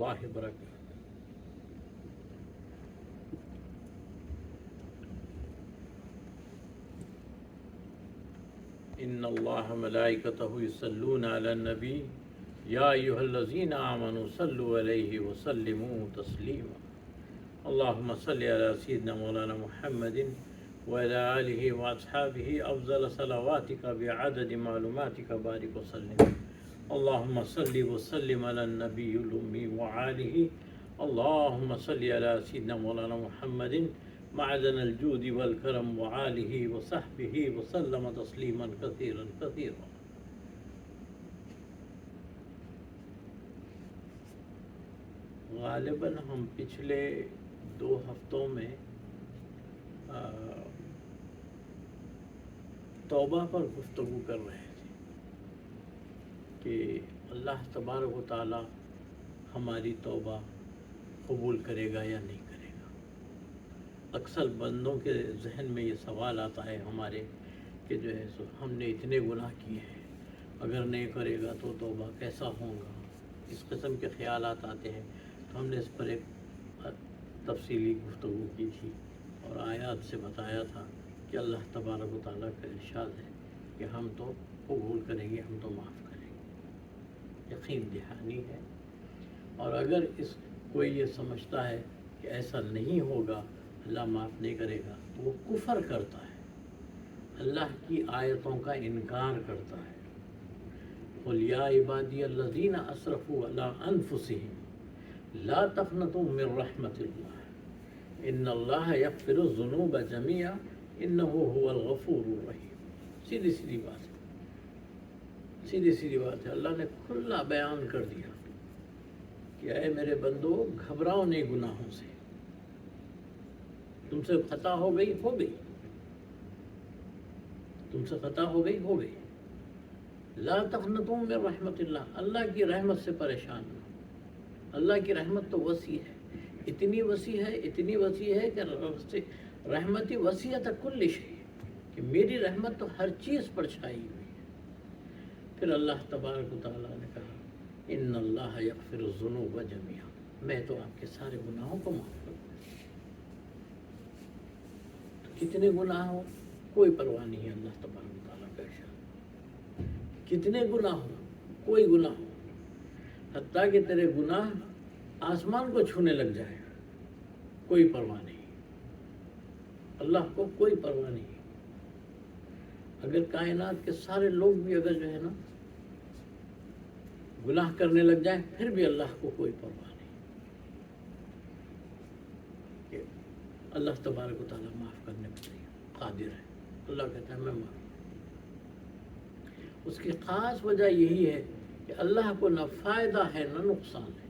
اللہ وبرکاتہ۔ ان اللہ ملائکتہ یصلون علی النبی یا ایھا الذین آمنوا صلوا علیہ وسلموا تسلیما۔ اللہم صل علی سیدنا مولانا محمد وعلی آلہ واصحابہ افضل صلواتک بعدد معلوماتک بارک وسلم۔ اللہم صل وسلم علی النبی الامی وآلہ۔ اللہم صل علی سیدنا مولانا محمد معدن الجود والکرم وآلہ وصحبہ وسلم تسلیما کثیرا کثیرا۔ غالباً ہم پچھلے 2 ہفتوں میں توبہ پر گفتگو کر رہے تھے کہ اللہ تبارک و تعالی ہماری توبہ قبول کرے گا یا نہیں کرے گا۔ اکثر بندوں کے ذہن میں یہ سوال آتا ہے ہمارے کہ جو ہے سو ہم نے اتنے گناہ کیے ہیں، اگر نہیں کرے گا تو توبہ کیسا ہوگا، اس قسم کے خیالات آتے ہیں۔ تو ہم نے اس پر ایک تفصیلی گفتگو کی تھی اور آیات سے بتایا تھا کہ اللہ تبارک و تعالیٰ کا ارشاد ہے کہ ہم تو قبول کریں گے، ہم تو معاف کریں گے، یقین دہانی ہے۔ اور اگر کوئی یہ سمجھتا ہے کہ ایسا نہیں ہوگا، اللہ معاف نہیں کرے گا، تو وہ کفر کرتا ہے، اللہ کی آیتوں کا انکار کرتا ہے۔ قُلْ يَا عِبَادِيَ الَّذِينَ أَسْرَفُوا عَلَىٰ أَنفُسِهِمْ لَا تَقْنَطُوا مِن رَحْمَةِ اللَّهِ إِنَّ اللَّهَ يَغْفِرُ الذُّنُوبَ جَمِيعًا إِنَّهُ هُوَ الْغَفُورُ الرَّحِيمُ۔ سیدھی سیدھی بات ہے، سیدھی سیدھی بات ہے۔ اللہ نے کھلا بیان کر دیا کہ اے میرے بندو، گھبراؤ نہیں گناہوں سے، تم سے خطا ہو گئی ہو گئی، تم سے خطا ہو گئی ہو گئی۔ لا تقنطوا من رحمت اللہ، اللہ کی رحمت سے پریشان نہ ہو۔ اللہ کی رحمت تو وسیع ہے، اتنی وسیع ہے، اتنی وسیع ہے کہ رحمتی وسیعۃ کل شیء، کہ میری رحمت تو ہر چیز پر چھائی ہوئی ہے۔ پھر اللہ تبارک و تعالیٰ نے کہا ان اللہ یغفر الذنوب جميعا، میں تو آپ کے سارے گناہوں کو معاف کروں گا۔ تو کتنے گناہ ہو کوئی پرواہ نہیں ہے، اللہ تبارک و تعالیٰ کا ارشاد، کتنے گناہ ہو کوئی گناہ ہو، حتیٰ کہ تیرے گناہ آسمان کو چھونے لگ جائے، کوئی پرواہ نہیں، اللہ کو کوئی پرواہ نہیں۔ اگر کائنات کے سارے لوگ بھی اگر جو ہے نا گناہ کرنے لگ جائیں، پھر بھی اللہ کو کوئی پرواہ نہیں، کہ اللہ تبارک و تعالیٰ معاف کرنے پر قادر ہے۔ اللہ کہتا ہے میں معاف۔ اس کی خاص وجہ یہی ہے کہ اللہ کو نہ فائدہ ہے نہ نقصان ہے۔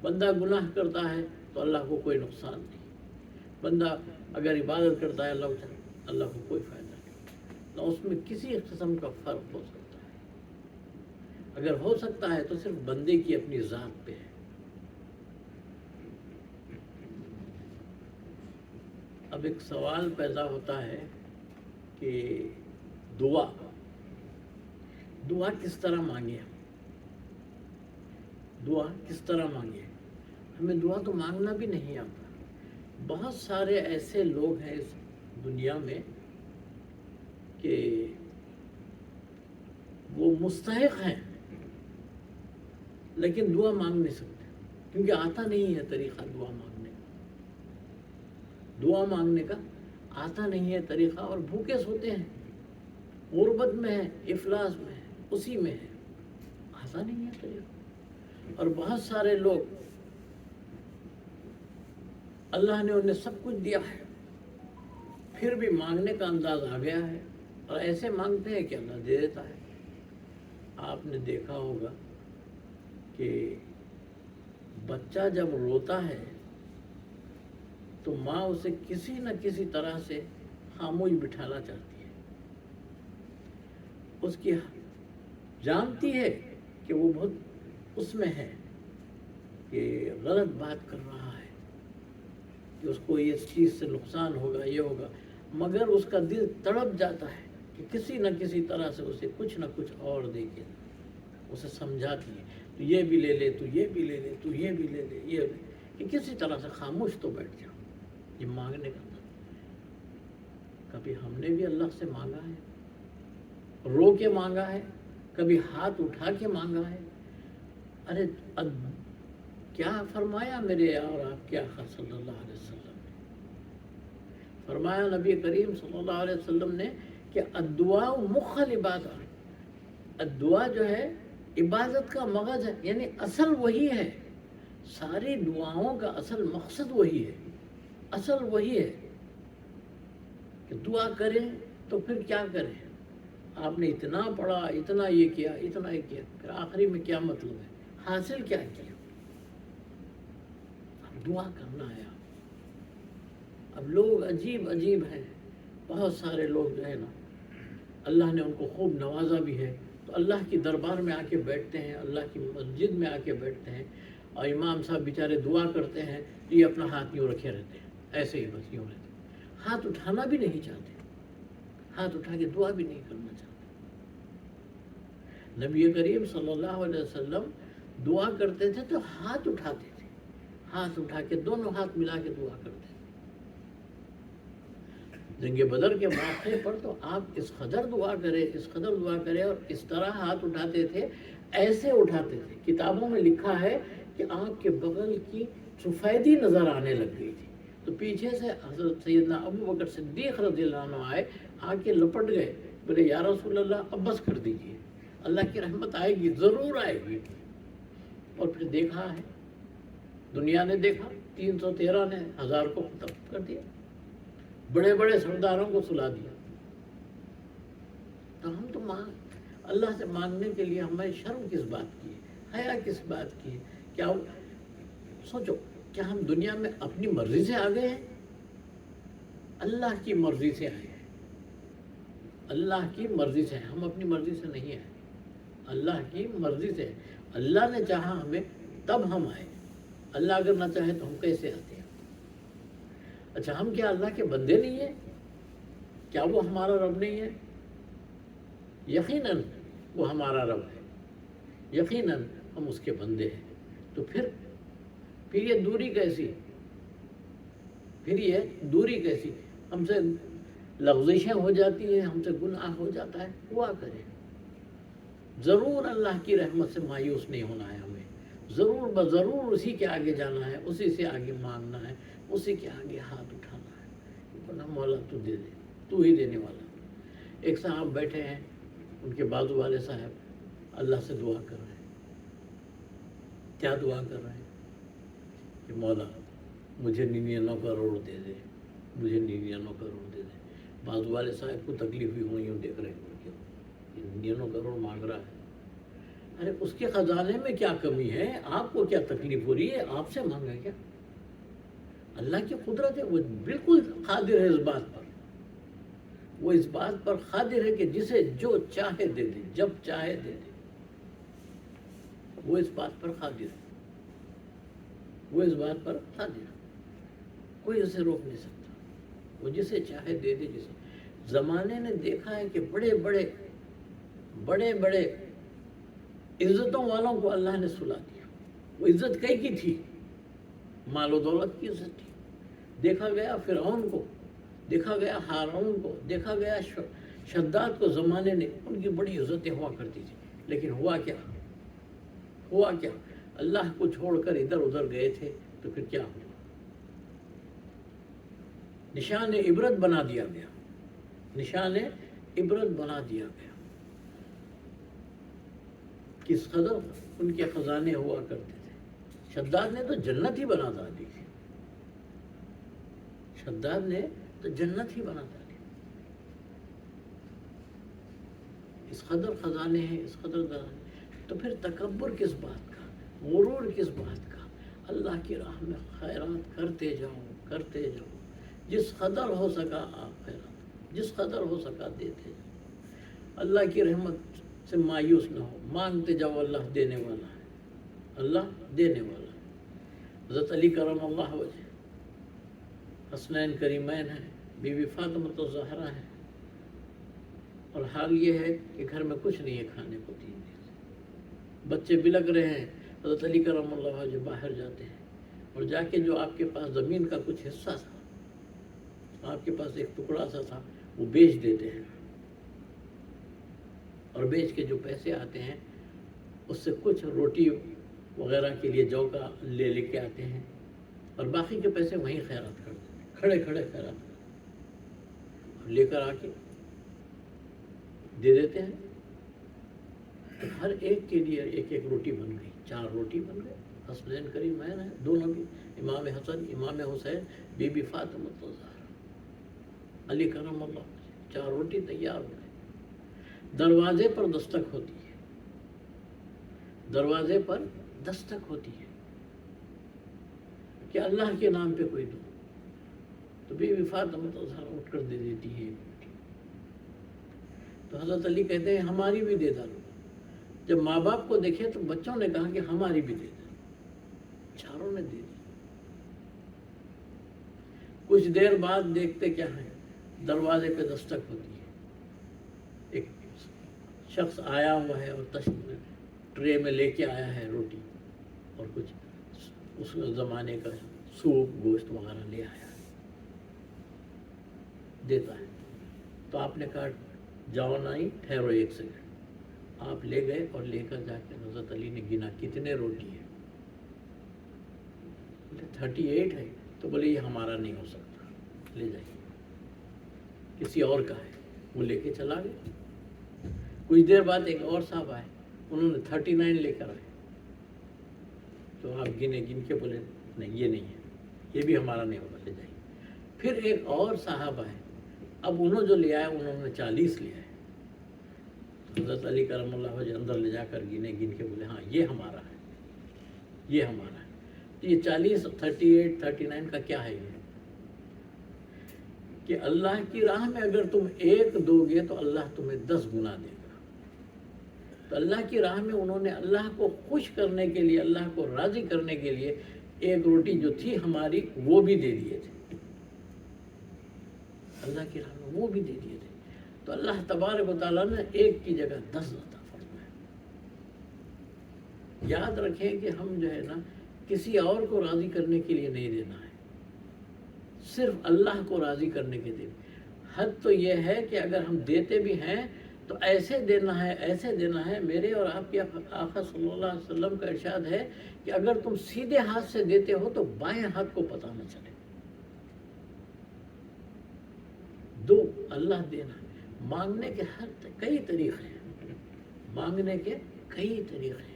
بندہ گناہ کرتا ہے تو اللہ کو کوئی نقصان نہیں، بندہ اگر عبادت کرتا ہے اللہ کو کوئی فائدہ نہیں، نہ اس میں کسی قسم کا فرق ہو سکتا ہے۔ اگر ہو سکتا ہے تو صرف بندے کی اپنی ذات پہ ہے۔ اب ایک سوال پیدا ہوتا ہے کہ دعا کس طرح مانگے، دعا کس طرح مانگے؟ ہمیں دعا تو مانگنا بھی نہیں آتا۔ بہت سارے ایسے لوگ ہیں اس دنیا میں کہ وہ مستحق ہیں لیکن دعا مانگ نہیں سکتے، کیونکہ آتا نہیں ہے طریقہ دعا مانگنے کا، دعا مانگنے کا آتا نہیں ہے طریقہ، اور بھوکے سوتے ہیں، غربت میں ہے، افلاس میں ہے، اسی میں ہے، آتا نہیں ہے طریقہ۔ اور بہت سارے لوگ اللہ نے انہیں سب کچھ دیا ہے، پھر بھی مانگنے کا انداز آ گیا ہے، اور ایسے مانگتے ہیں کہ اللہ دے دیتا ہے۔ آپ نے دیکھا ہوگا کہ بچہ جب روتا ہے تو ماں اسے کسی نہ کسی طرح سے خاموش بٹھانا چاہتی ہے، اس کی جانتی ہے کہ وہ بہت اس میں ہے کہ غلط بات کر رہا ہے، کہ اس کو اس چیز سے نقصان ہوگا، یہ ہوگا، مگر اس کا دل تڑپ جاتا ہے کہ کسی نہ کسی طرح سے اسے کچھ نہ کچھ اور دے کے اسے سمجھاتی ہے، تو یہ بھی لے لے، تو یہ بھی لے لے، تو یہ بھی لے لے، یہ کہ کسی طرح سے خاموش تو بیٹھ جاؤ. یہ مانگنے کا کبھی ہم نے بھی اللہ سے مانگا ہے؟ رو کے مانگا ہے؟ کبھی ہاتھ اٹھا کے مانگا ہے؟ ارے کیا فرمایا میرے اور آپ کے آقا صلی اللہ علیہ وسلم نے؟ فرمایا نبی کریم صلی اللہ علیہ وسلم نے کہ الدعاء مخ العبادہ، الدعا جو ہے عبادت کا مغز ہے، یعنی اصل وہی ہے. ساری دعاؤں کا اصل مقصد وہی ہے، اصل وہی ہے کہ دعا کریں تو پھر کیا کریں؟ آپ نے اتنا پڑھا، اتنا یہ کیا، اتنا یہ کیا، پھر آخری میں کیا مطلب ہے؟ حاصل کیا کیا؟ اب دعا کرنا ہے. اب لوگ عجیب عجیب ہیں، بہت سارے لوگ جو ہے نا اللہ نے ان کو خوب نوازا بھی ہے، تو اللہ کی دربار میں آ کے بیٹھتے ہیں، اللہ کی مسجد میں آ کے بیٹھتے ہیں، اور امام صاحب بیچارے دعا کرتے ہیں تو یہ اپنا ہاتھ یوں رکھے رہتے ہیں، ایسے ہی بس یوں رہتے ہیں، ہاتھ اٹھانا بھی نہیں چاہتے، ہاتھ اٹھا کے دعا بھی نہیں کرنا چاہتے. نبی کریم صلی اللہ علیہ وسلم دعا کرتے تھے تو ہاتھ اٹھاتے تھے، ہاتھ اٹھا کے دونوں ہاتھ ملا کے دعا کرتے تھے. جنگ بدر کے واقعے پر تو آپ اس قدر دعا کرے، اس قدر دعا کرے، اور اس طرح ہاتھ اٹھاتے تھے، ایسے اٹھاتے تھے. کتابوں میں لکھا ہے کہ آنکھ کے بغل کی سفیدی نظر آنے لگ گئی تھی، تو پیچھے سے حضرت سیدنا ابو بکر صدیق رضی اللہ عنہ آئے، آ کے لپٹ گئے، بولے یا رسول اللہ اب بس کر دیجیے، اللہ کی رحمت آئے گی، ضرور آئے گی. اور پھر دیکھا ہے، دنیا نے دیکھا، 313 نے 1000 کو ختم کر دیا، بڑے بڑے سرداروں کو سلا دیا. تو ہم تو اللہ سے مانگنے کے لیے ہمیں شرم کس بات کی ہے، حیا کس بات کی ہے؟ کیا سوچو، کیا ہم دنیا میں اپنی مرضی سے آ گئے ہیں؟ اللہ کی مرضی سے آئے ہیں، اللہ کی مرضی سے. ہم اپنی مرضی سے نہیں آئے، اللہ کی مرضی سے. اللہ نے چاہا ہمیں تب ہم آئے، اللہ اگر نہ چاہے تو ہم کیسے آتے ہیں؟ اچھا، ہم کیا اللہ کے بندے نہیں ہیں؟ کیا وہ ہمارا رب نہیں ہے؟ یقیناً وہ ہمارا رب ہے، یقیناً ہم اس کے بندے ہیں. تو پھر یہ دوری کیسی؟ پھر یہ دوری کیسی؟ ہم سے لغزشیں ہو جاتی ہیں، ہم سے گناہ ہو جاتا ہے، ہوا کرے. ضرور اللہ کی رحمت سے مایوس نہیں ہونا ہے ہمیں، ضرور بضرور اسی کے آگے جانا ہے، اسی سے آگے مانگنا ہے، اسی کے آگے ہاتھ اٹھانا ہے. ورنہ مولا تو دے دے، تو ہی دینے والا. ایک صاحب بیٹھے ہیں، ان کے بازو والے صاحب اللہ سے دعا کر رہے ہیں. کیا دعا کر رہے ہیں کہ مولا مجھے 99 کروڑ دے دے، مجھے 99 کروڑ دے دے. بازو والے صاحب کو تکلیف ہوئی ہوئی ہوں، دیکھ رہے ہیں 99 کروڑ مانگ رہا ہے. ارے اس کے خزانے میں کیا کمی ہے؟ آپ کو کیا تکلیف ہو رہی ہے؟ آپ سے مانگا کیا؟ اللہ کی قدرت ہے، وہ بالکل قادر ہے اس بات پر، وہ اس بات پر قادر ہے کہ جسے جو چاہے دے دے، جب چاہے دے دے. وہ اس بات پر قادر ہے، وہ اس بات پر قادر ہے، کوئی اسے روک نہیں سکتا. وہ جسے چاہے دے دے. جسے زمانے نے دیکھا ہے کہ بڑے بڑے عزتوں والوں کو اللہ نے سلا دیا. وہ عزت کئی کی تھی؟ مال و دولت کی عزت تھی. دیکھا گیا فرعون کو، دیکھا گیا ہارون کو، دیکھا گیا شداد کو. زمانے نے ان کی بڑی عزتیں ہوا کرتی تھی، لیکن ہوا کیا؟ اللہ کو چھوڑ کر ادھر ادھر گئے تھے، تو پھر کیا ہوا؟ نشان عبرت بنا دیا گیا، نشان عبرت بنا دیا گیا. کس قدر ان کے خزانے ہوا کرتے تھے. شداد نے تو جنت ہی بنا دی، شداد نے تو جنت ہی بنا دی. اس قدر خزانے ہیں، اس قدر خزانے. تو پھر تکبر کس بات کا، غرور کس بات کا؟ اللہ کی راہ میں خیرات کرتے جاؤ. جس قدر ہو سکا آپ خیرات، جس قدر ہو سکا دیتے جاؤ. اللہ کی رحمت سے مایوس نہ ہو، مانگتے جاؤ. اللہ دینے والا ہے، اللہ دینے والا ہے. حضرت علی کرم اللہ وجہ حسنین کریمین ہیں، بیوی فاطمہ الزہرا ہے، اور حال یہ ہے کہ گھر میں کچھ نہیں ہے کھانے کو 3 دن سے. بچے بلک رہے ہیں، حضرت علی کرم اللہ وجہ باہر جاتے ہیں اور جا کے جو آپ کے پاس زمین کا کچھ حصہ تھا، آپ کے پاس ایک ٹکڑا سا تھا، وہ بیچ دیتے ہیں، اور بیچ کے جو پیسے آتے ہیں اس سے کچھ روٹی وغیرہ کے لیے جو کا لے کے آتے ہیں، اور باقی کے پیسے وہیں خیرات کرتے ہیں، کھڑے کھڑے خیرات کرتے ہیں، اور لے کر آ کے دے دیتے ہیں۔ تو ہر ایک کے لیے ایک ایک روٹی بن گئی، 4 روٹی بن گئے، حسنین کریمین ہیں دونوں بھی، امام حسن امام حسین، بی بی فاطمہ الزہرا، علی کرم اللہ، 4 روٹی تیار ہو گئے۔ دروازے پر دستک ہوتی ہے، دروازے پر دستک ہوتی ہے کہ اللہ کے نام پہ کوئی دو، تو بی بی فاطمہ الزہرا اٹھ کر دے دیتی ہے ایک روٹی۔ تو حضرت علی کہتے ہیں ہماری بھی دے ڈالو۔ جب ماں باپ کو دیکھے تو بچوں نے کہا کہ ہماری بھی دے دیں، چاروں نے دے دی۔ کچھ دیر بعد دیکھتے کیا ہے، دروازے پہ دستک ہوتی ہے، ایک شخص آیا ہوا ہے اور ٹرے میں لے کے آیا ہے روٹی اور کچھ اس زمانے کا سوپ گوشت وغیرہ لے آیا ہے، دیتا ہے۔ تو آپ نے کہا جاؤ نہیں، ٹھہرو 1 سیکنڈ۔ آپ لے گئے اور لے کر جا کے حضرت علی نے گنا کتنے روٹی ہے، بولے 38 ہے، تو بولے یہ ہمارا نہیں ہو سکتا، لے جائیے، کسی اور کا ہے۔ وہ لے کے چلا گیا۔ کچھ دیر بعد ایک اور صاحب آئے، انہوں نے 39 لے کر آئے، تو آپ گن کے بولے نہیں یہ نہیں ہے، یہ بھی ہمارا نہیں ہوگا، لے جائیے۔ پھر ایک اور صاحب آئے، اب انہوں جو لے آئے انہوں نے 40 لے آئے۔ حضرت علی کرم اللہ وجہ اندر لے جا کر گن کے بولے ہاں یہ ہمارا ہے، یہ ہمارا ہے۔ تو یہ 40 38 39 کا کیا ہے، یہ کہ اللہ کی راہ میں اگر تم 1 دو گے تو اللہ تمہیں 10 گنا دے گا۔ تو اللہ کی راہ میں انہوں نے اللہ کو خوش کرنے کے لیے، اللہ کو راضی کرنے کے لیے 1 روٹی جو تھی ہماری وہ بھی دے دیے تھے، اللہ کی راہ میں وہ بھی دے دیے تھے۔ تو اللہ تبارک و تعالیٰ نے 1 کی جگہ 10 عطا فرمایا۔ یاد رکھیں کہ ہم جو ہے نا کسی اور کو راضی کرنے کے لیے نہیں دینا ہے، صرف اللہ کو راضی کرنے کے لیے۔ حد تو یہ ہے کہ اگر ہم دیتے بھی ہیں تو ایسے دینا ہے، ایسے دینا ہے۔ میرے اور آپ کے آقا صلی اللہ علیہ وسلم کا ارشاد ہے کہ اگر تم سیدھے ہاتھ سے دیتے ہو تو بائیں ہاتھ کو پتہ نہ چلے۔ دو، اللہ دینا۔ مانگنے کے کئی طریقے ہیں، مانگنے کے کئی طریقے ہیں۔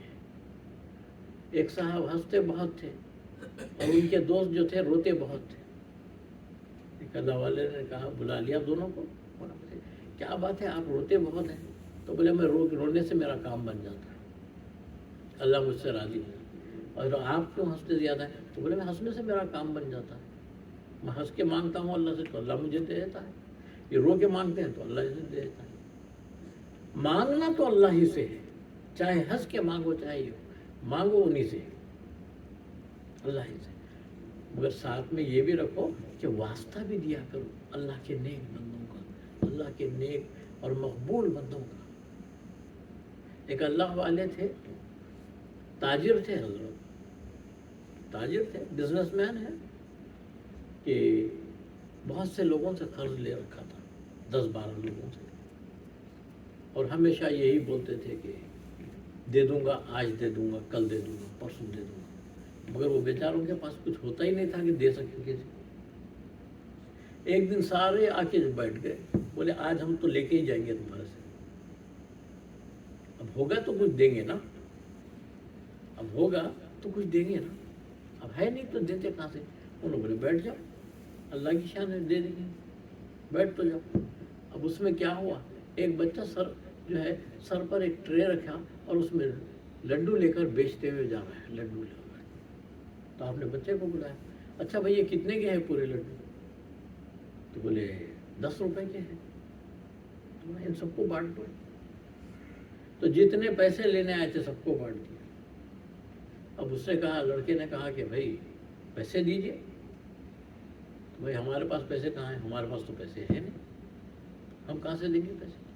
ایک صاحب ہنستے بہت تھے اور ان کے دوست جو تھے روتے بہت تھے۔ ایک اللہ والے نے کہا، بلا لیا دونوں کو، کیا بات ہے آپ روتے بہت ہیں؟ تو بولے میں رونے سے میرا کام بن جاتا ہے، اللہ مجھ سے راضی ہے۔ اور آپ کیوں ہنستے زیادہ ہیں؟ تو بولے میں ہنسنے سے میرا کام بن جاتا ہے، میں ہنس کے مانگتا ہوں اللہ سے تو اللہ مجھے دے دیتا ہے، یہ رو کے مانگتے ہیں تو اللہ اسے دے دیتا ہے۔ مانگنا تو اللہ ہی سے ہے، چاہے ہنس کے مانگو چاہے یہ مانگو انہی سے، اللہ ہی سے۔ مگر ساتھ میں یہ بھی رکھو کہ واسطہ بھی دیا کرو اللہ کے نیک بندوں کا، اللہ کے نیک اور مقبول بندوں کا۔ ایک اللہ والے تھے، تاجر تھے، حضرت تاجر تھے، بزنس مین ہے، کہ بہت سے لوگوں سے قرض لے رکھا تھا، 10-12 لوگوں سے، اور ہمیشہ یہی بولتے تھے کہ دے دوں گا، آج دے دوں گا، کل دے دوں گا، پرسوں دے دوں گا، مگر وہ بیچاروں کے پاس کچھ ہوتا ہی نہیں تھا کہ دے سکیں کسی۔ ایک دن سارے آ کے بیٹھ گئے، بولے آج ہم تو لے کے ہی جائیں گے تمہارے سے، اب ہوگا تو کچھ دیں گے نا، اب ہوگا تو کچھ دیں گے نا، اب ہے نہیں تو دیتے کہاں سے؟ انہوں نے بیٹھ جاؤ، اللہ کی شان ہے، دے دیں گے، بیٹھ تو جاؤ۔ اب اس میں کیا ہوا، ایک بچہ جو ہے سر پر ایک ٹرے رکھا اور اس میں لڈو لے کر بیچتے ہوئے جا رہا ہے، لڈو لے کر۔ تو آپ نے بچے کو بلایا، اچھا بھائی یہ کتنے کے ہیں پورے لڈو؟ تو بولے 10 روپے کے ہیں۔ تو ان سب کو بانٹ دو۔ تو جتنے پیسے لینے آئے تھے سب کو بانٹ دیا۔ اب اس نے کہا، لڑکے نے کہا کہ بھائی پیسے دیجئے۔ تو بھائی ہمارے پاس پیسے کہاں ہیں، ہمارے پاس تو پیسے ہیں نہیں، ہم کہاں سے دیں گے پیسے؟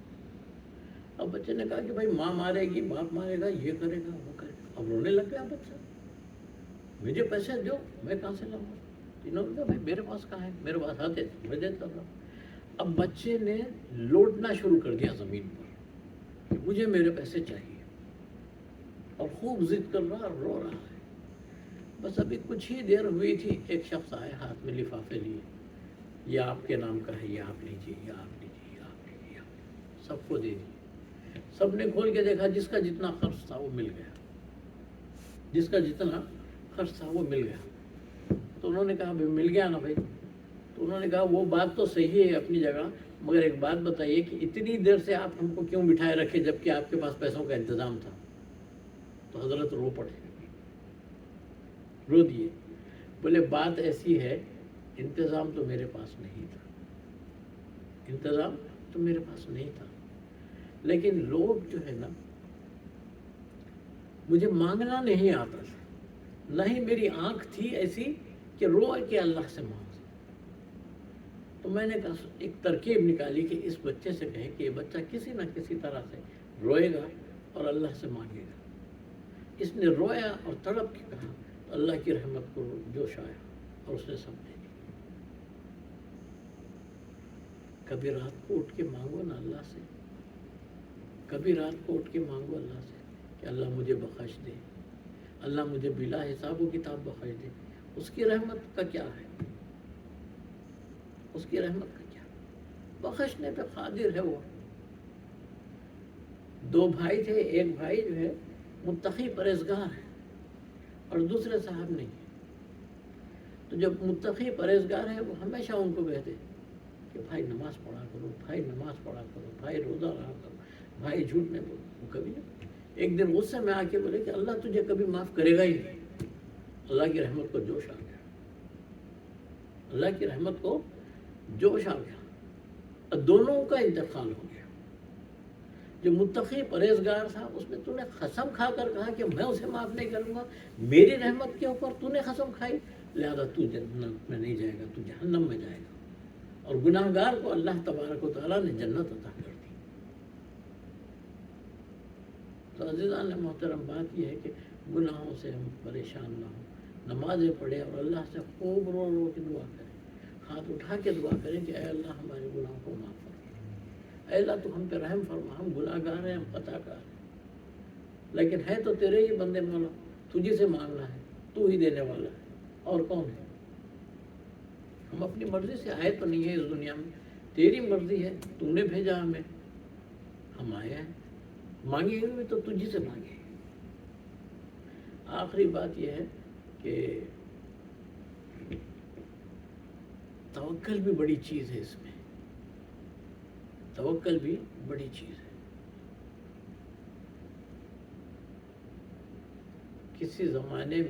اب بچے نے کہا کہ بھائی ماں مارے گی، باپ مارے گا، یہ کرے گا، وہ کرے گا. اب رونے لگ گیا بچہ. مجھے پیسے دو، میں کہاں سے لاؤں گا؟ انہوں نے کہا بھائی میرے پاس کہاں ہے، میرے پاس آتے تھے میں دیتا تھا. اب بچے نے لوٹنا شروع کر دیا زمین پر کہ مجھے میرے پیسے چاہیے، اور خوب ضد کر رہا اور رو رہا ہے. بس ابھی کچھ ہی دیر ہوئی تھی، ایک شخص آئے ہاتھ میں لفافے لیے، یہ آپ کے نام کا ہے، یہ آپ لیجیے، یہ آپ لیجیے، یہ آپ لیجیے. سب کو دے دیے. سب نے کھول کے دیکھا، جس کا جتنا خرچ تھا وہ مل گیا، جس کا جتنا خرچ تھا وہ مل گیا. تو انہوں نے کہا بھائی مل گیا نا بھائی. تو انہوں نے کہا وہ بات تو صحیح ہے اپنی جگہ، مگر ایک بات بتائیے کہ اتنی دیر سے آپ ہم کو کیوں بٹھائے رکھے جبکہ آپ کے پاس پیسوں کا انتظام تھا؟ تو حضرت رو پڑے، رو دیے. بولے بات ایسی ہے، انتظام تو میرے پاس نہیں تھا، انتظام تو میرے پاس نہیں تھا، لیکن لوگ جو ہے نا، مجھے مانگنا نہیں آتا تھا، نہ ہی میری آنکھ تھی ایسی کہ رو کے اللہ سے مانگ. تو میں نے کہا ایک ترکیب نکالی کہ اس بچے سے کہیں کہ یہ بچہ کسی نہ کسی طرح سے روئے گا اور اللہ سے مانگے گا. اس نے رویا اور تڑپ کے کہا تو اللہ کی رحمت کو جوش آیا اور اس نے سب دے دی. کبھی رات کو اٹھ کے مانگو نا اللہ سے، کبھی رات کو اٹھ کے مانگو اللہ سے کہ اللہ مجھے بخش دے، اللہ مجھے بلا حساب و کتاب بخش دے. اس کی رحمت کا کیا ہے، اس کی رحمت کا کیا، بخشنے پہ قادر ہے وہ. دو بھائی تھے، ایک بھائی جو ہے متقی پرہیزگار ہے اور دوسرے صاحب نہیں. تو جب متقی پرہیزگار ہے وہ ہمیشہ ان کو کہتے کہ بھائی نماز پڑھا کرو، بھائی نماز پڑھا کرو، بھائی روزہ رہا کرو، بھائی جھوٹ نہیں بولو. وہ کبھی نہیں. ایک دن غصے میں آ کے بولے کہ اللہ تجھے کبھی معاف کرے گا ہی نہیں. اللہ کی رحمت کو جوش آ گیا، اللہ کی رحمت کو جوش آ گیا اور دونوں کا انتقال ہو گیا. جو متقی پرہیزگار تھا اس میں تو نے قسم کھا کر کہا کہ میں اسے معاف نہیں کروں گا، میری رحمت کے اوپر تو نے قسم کھائی، لہذا تو جنت میں نہیں جائے گا، تو جہنم میں جائے گا. اور گناہ گار کو اللہ تبارک و تعالیٰ نے جنت عطا کر دی. تو عزیزان محترم، بات یہ ہے کہ گناہوں سے ہم پریشان نہ ہوں، نمازیں پڑھیں اور اللہ سے خوب رو رو کے دعا کریں، ہاتھ اٹھا کے دعا کریں کہ اے اللہ ہمارے گناہوں کو معاف فرما، اے اللہ تو ہم پہ رحم فرما، ہم گناہ گار ہیں، ہم خطا کار ہیں، لیکن ہے تو تیرے ہی بندے مولا، تجھے سے مانگنا ہے، تو ہی دینے والا ہے، اور کون ہے؟ ہم اپنی مرضی سے آئے تو نہیں ہے اس دنیا میں، تیری مرضی ہے، تو نے بھیجا ہمیں، ہم آئے ہیں، مانگے ہوئے تو تجھ سے مانگے. آخری بات یہ ہے کہ توکل بھی بڑی چیز ہے، اس میں توکل بھی بڑی چیز ہے. کسی زمانے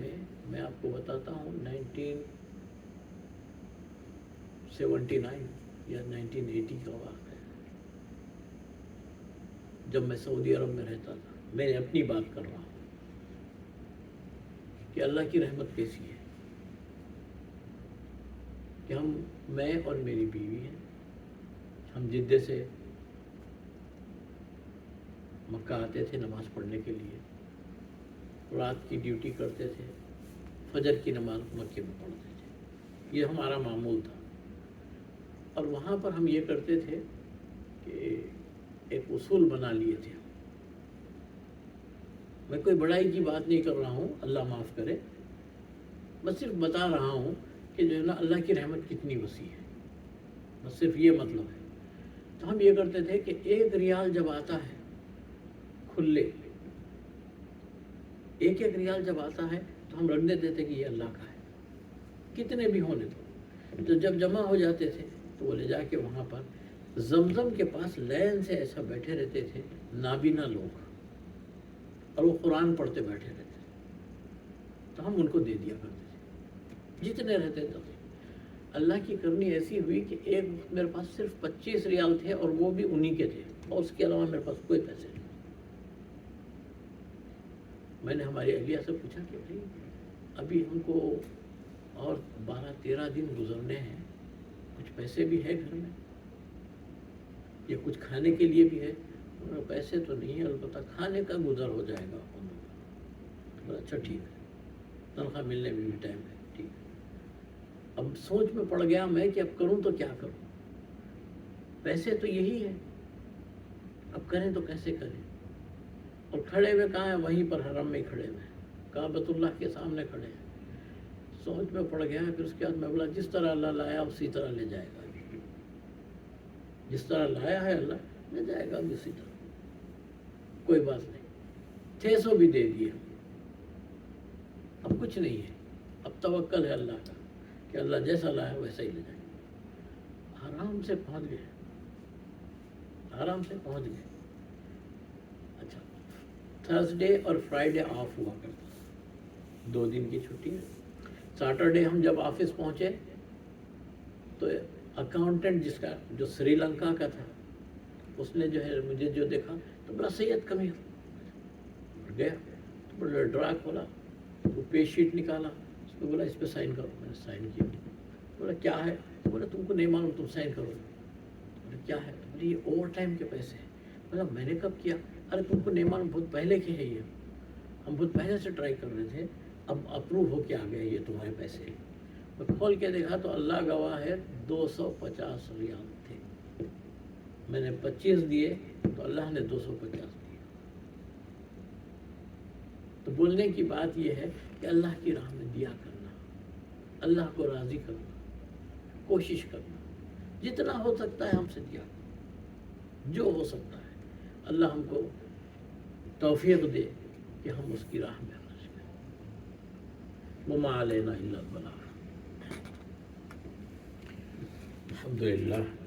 میں آپ کو بتاتا ہوں 1979 یا 1980 کا واقعہ ہے، جب میں سعودی عرب میں رہتا تھا. میں نے اپنی بات کر رہا ہوں کہ اللہ کی رحمت کیسی ہے کہ میں اور میری بیوی ہیں، ہم جدہ سے مکہ آتے تھے نماز پڑھنے کے لیے، رات کی ڈیوٹی کرتے تھے، فجر کی نماز مکے میں پڑھتے تھے، یہ ہمارا معمول تھا. اور وہاں پر ہم یہ کرتے تھے کہ ایک اصول بنا لیے تھے. میں کوئی بڑائی کی بات نہیں کر رہا ہوں، اللہ معاف کرے، بس صرف بتا رہا ہوں کہ جو ہے نا اللہ کی رحمت کتنی وسیع ہے، بس صرف یہ مطلب ہے. تو ہم یہ کرتے تھے کہ 1 ریال جب آتا ہے کھلے، 1 ریال جب آتا ہے تو ہم رکھ دیتے تھے کہ یہ اللہ کا ہے، کتنے بھی ہونے دو. تو جب جمع ہو جاتے تھے تو وہ لے جا کے وہاں پر زمزم کے پاس لین سے ایسا بیٹھے رہتے تھے نابینا لوگ، اور وہ قرآن پڑھتے بیٹھے رہتے تھے. تو ہم ان کو دے دیا کرتے تھے جتنے رہتے تھے. اللہ کی کرنی ایسی ہوئی کہ ایک وقت میرے پاس صرف 25 ریال تھے اور وہ بھی انہی کے تھے، اور اس کے علاوہ میرے پاس کوئی پیسے نہیں. میں نے ہماری اہلیہ سے پوچھا کہ بھائی ابھی ہم کو اور 12-13 دن گزرنے ہیں، کچھ پیسے بھی ہے گھر میں، یا کچھ کھانے کے لیے بھی ہے؟ پیسے تو نہیں ہیں، البتہ کھانے کا گزر ہو جائے گا. بولا اچھا ٹھیک ہے، تنخواہ ملنے میں بھی ٹائم ہے، ٹھیک ہے. اب سوچ میں پڑ گیا میں کہ اب کروں تو کیا کروں. پیسے تو یہی ہے، اب کریں تو کیسے کریں. اور کھڑے ہوئے کہاں ہیں؟ وہیں پر حرم میں کھڑے ہوئے ہیں، کعبۃ اللہ کے سامنے کھڑے ہیں. سوچ میں پڑ گیا. پھر اس کے بعد میں بولا جس طرح اللہ لایا اسی طرح لے جائے گا. جس طرح لایا ہے اللہ لے جائے گا اسی طرح، کوئی بات نہیں. 600 بھی دے دیے، اب کچھ نہیں ہے. اب توکل ہے اللہ کا کہ اللہ جیسا لایا ویسا ہی لے جائے. آرام سے پہنچ گئے، آرام سے پہنچ گئے. اچھا، تھرسڈے اور فرائیڈے آف ہوا کرتا، 2 دن کی چھٹی ہے. سیٹرڈے ہم جب آفس پہنچے تو اکاؤنٹنٹ جس کا جو سری لنکا کا تھا، اس نے جو ہے مجھے جو دیکھا تو بڑا سید کمی گیا تو بڑا ڈرا کھولا، وہ پے شیٹ نکالا، اس پہ بولا اس پہ سائن کرو. میں نے سائن کیا. بولا کیا ہے؟ بولا تم کو نہیں معلوم، تم سائن کرو. بولا کیا ہے؟ بولا یہ اوور ٹائم کے پیسے ہیں. بولا میں نے کب کیا؟ ارے تم کو نہیں معلوم، بہت پہلے کے ہے یہ، ہم بہت پہلے سے ٹرائی کر رہے تھے، اب اپروو ہو کے آ گئے یہ تمہارے پیسے. میں کھول کے دیکھا تو اللہ گواہ ہے 250 ریال تھے. میں نے 25 دیے تو اللہ نے 250 دیے. تو بولنے کی بات یہ ہے کہ اللہ کی راہ میں دیا کرنا، اللہ کو راضی کرنا، کوشش کرنا، جتنا ہو سکتا ہے ہم سے دیا کرنا، جو ہو سکتا ہے. اللہ ہم کو توفیق دے کہ ہم اس کی راہ میں خرچ کریں. وما علینا الا البلاغ. الحمدللہ.